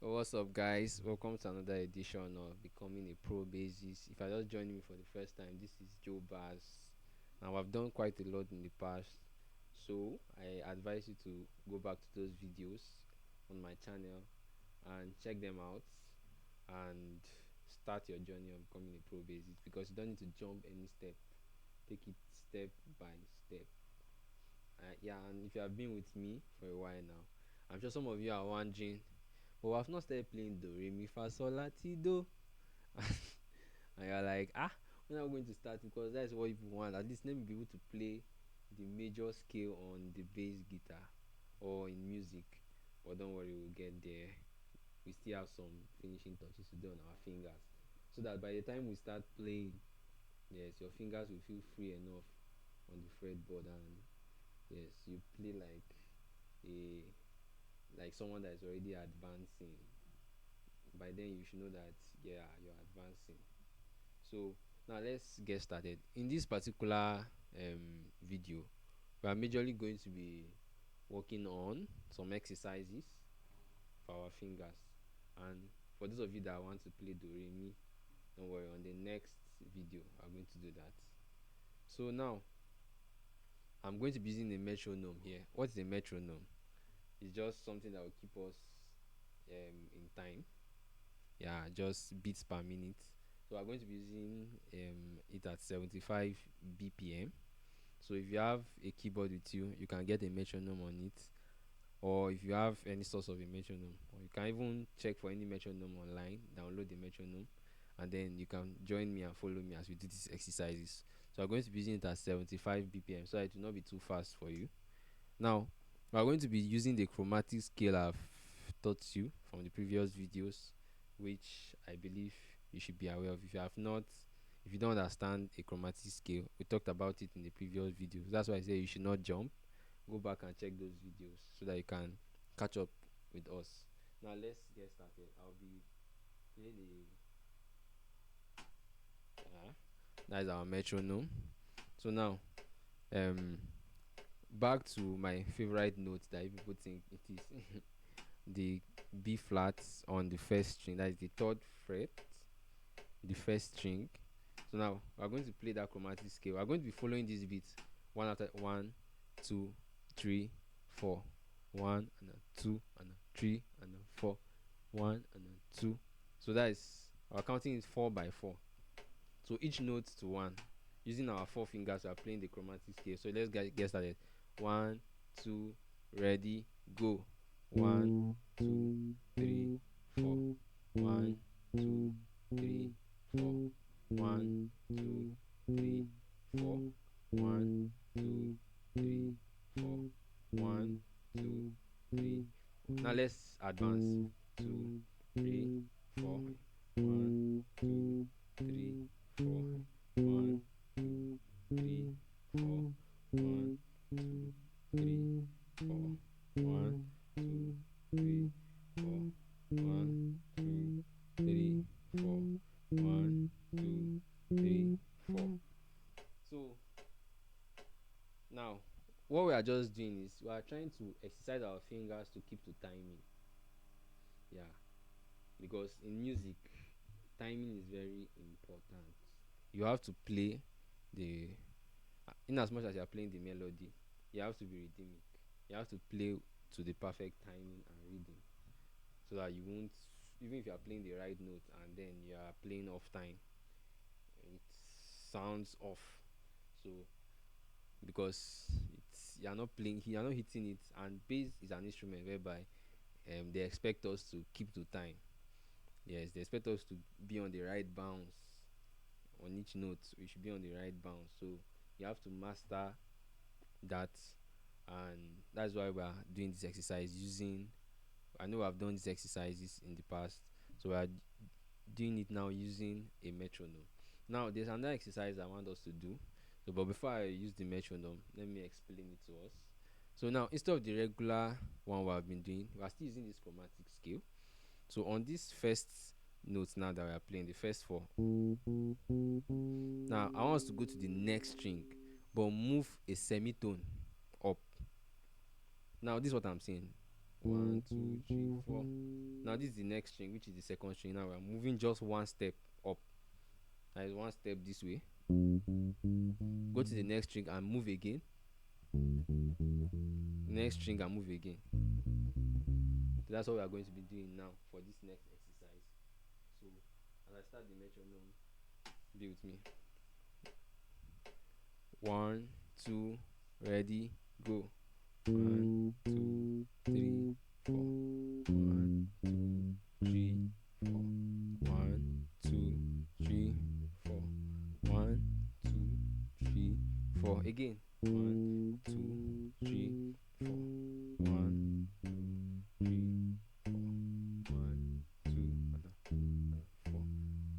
What's up, guys? Welcome to another edition of Becoming a Pro Bassist. If I just joined me for the first time, this is Joe Bass. Now, I've done quite a lot in the past, so I advise you to go back to those videos on my channel and check them out and start your journey of becoming a pro bassist because you don't need to jump any step, take it step by step. Yeah, and if you have been with me for a while now, I'm sure some of you are wondering, but I've not started playing do re mi fa sol la ti do. And you're like, when am I going to start? Because that's what people want. At least let me be able to play the major scale on the bass guitar or in music. But don't worry, we'll get there. We still have some finishing touches to do on our fingers, so that by the time we start playing, yes, your fingers will feel free enough on the fretboard, and yes, you play a like someone that is already advancing. By then you should know that, yeah, you're advancing. So now let's get started. In this particular video, we are majorly going to be working on some exercises for our fingers. And for those of you that want to play do re mi, don't worry, on the next video I'm going to do that. So now I'm going to be using a metronome here. What is a metronome? It's just something that will keep us in time. Yeah, just beats per minute. So we're going to be using it at 75 bpm. So if you have a keyboard with you, you can get a metronome on it, or if you have any source of a metronome, or you can even check for any metronome online, download the metronome, and then you can join me and follow me as we do these exercises. So I'm going to be using it at 75 bpm so it will not be too fast for you. Now we're going to be using the chromatic scale I've taught you from the previous videos, which I believe you should be aware of. If you have not, if you don't understand a chromatic scale, we talked about it in the previous videos. That's why I say you should not jump. Go back and check those videos so that you can catch up with us. Now let's get started. I'll be playing that is our metronome. So now um back to my favorite note that people think it is. The B flat on the first string, that is the third fret, the first string. So now we're going to play that chromatic scale. We're going to be following these beats one after one, two, three, four, one and a two and a three and a four, one and a two. So that is our counting is 4 by 4. So each note to one. Using our 4 fingers, we are playing the chromatic scale. So let's get started. 1, 2, ready, go. 1, 2, 3, 4. 1, 2, 3, 4. 1, 2, 3, 4. 1, 2, 3, 4. 1, 2, 3, 4. Now let's advance. 2, 3, 4. 1, 2, 3, 4. 1, 2, 3, 4. 1, 2, 3, 4. 1, 2, 3, 4. 1, 2, 3, 4. 1, 2, 3, 4. So now what we are just doing is we are trying to exercise our fingers to keep to timing. Yeah, because in music, timing is very important. You have to play the in as much as you are playing the melody, you have to be rhythmic. You have to play to the perfect timing and rhythm, so that you won't, even if you are playing the right note and then you are playing off time, it sounds off. So because it's you are not playing, you are not hitting it, and bass is an instrument whereby they expect us to keep to time. Yes, they expect us to be on the right bounce on each note. We should be on the right bounce. So you have to master that, and that's why we are doing this exercise using. I know I've done these exercises in the past, so we are doing it now using a metronome. Now there's another exercise I want us to do. So, but before I use the metronome, let me explain it to us. So now, instead of the regular one we have been doing, we are still using this chromatic scale. So on this first note now that we are playing, the first four, now I want us to go to the next string, but move a semitone up. Now this is what I'm saying. 1, 2, 3, 4. Now this is the next string, which is the second string. Now we're moving just one step up. That is one step this way. Go to the next string and move again. Next string and move again. So that's what we are going to be doing now for this next exercise. So as I start the metronome, be with me. 1, 2, ready, go. 1, 2, 3, 4. 1, 2, 3, 4. 1, 2, 3, 4. 1, 2, 3, 4. Again. 1, 2, 3, 4. 1, 2, 3, 4. 1, 2, 4.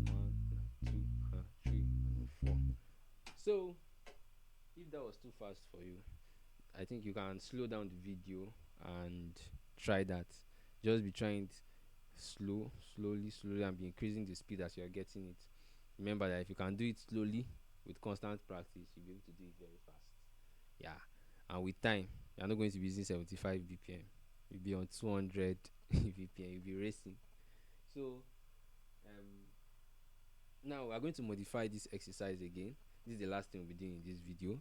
1, 2, 3, 4. So if that was too fast for you, I think you can slow down the video and try that. Just be trying it slowly, and be increasing the speed as you are getting it. Remember that if you can do it slowly with constant practice, you'll be able to do it very fast. Yeah, and with time, you're not going to be using 75 bpm. You'll be on 200 bpm. You'll be racing. So now we're going to modify this exercise again. This is the last thing we'll be doing in this video.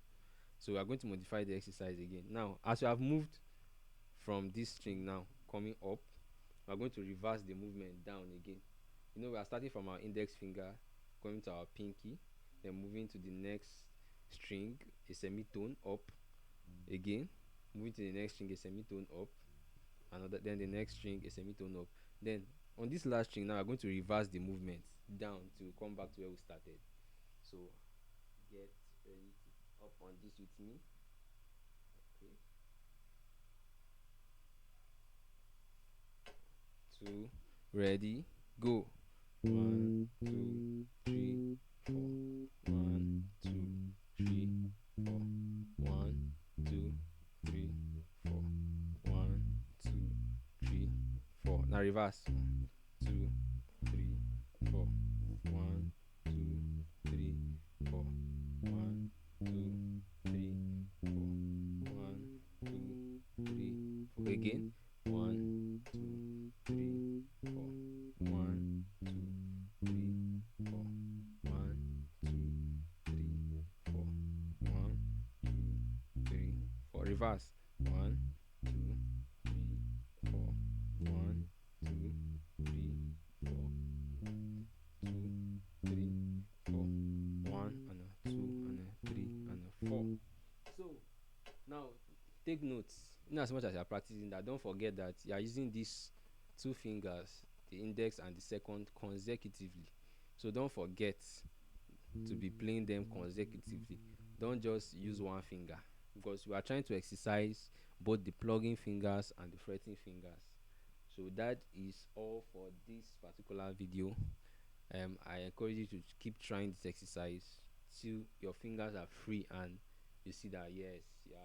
So we are going to modify the exercise again. Now, as we have moved from this string now coming up, we are going to reverse the movement down again. You know, we are starting from our index finger, going to our pinky, then moving to the next string, a semitone up again, moving to the next string, a semitone up, another, then the next string, a semitone up. Then on this last string now, we're going to reverse the movement down to come back to where we started. So get ready to up on this with me. Okay. 2, ready, go. 1, 2, 3, 4. 1, 2, 3, 4. 1, 2, 3, 4. 1, 2, 3, 4. Now reverse. 1, 2, 3, 4. 1, 2, 3, 4. 1, 2, 3, 4. 1, 2, 3, 4. Again. 1, 2, 3, 4. 1, 2, 3, 4. 1, 2, 3, 4. 1, 2, 3, 4. Reverse. 1, 2, 3, 4. 1, 2, 3, 4. 2, 3, 4. 1 and a 2 and a 3 and a 4. So now take notes. In as much as you are practicing that, don't forget that you are using these two fingers, the index and the second, consecutively. So don't forget to be playing them consecutively. Don't just use one finger, because we are trying to exercise both the plugging fingers and the fretting fingers. So that is all for this particular video. I encourage you to keep trying this exercise till your fingers are free and you see that yes, yeah,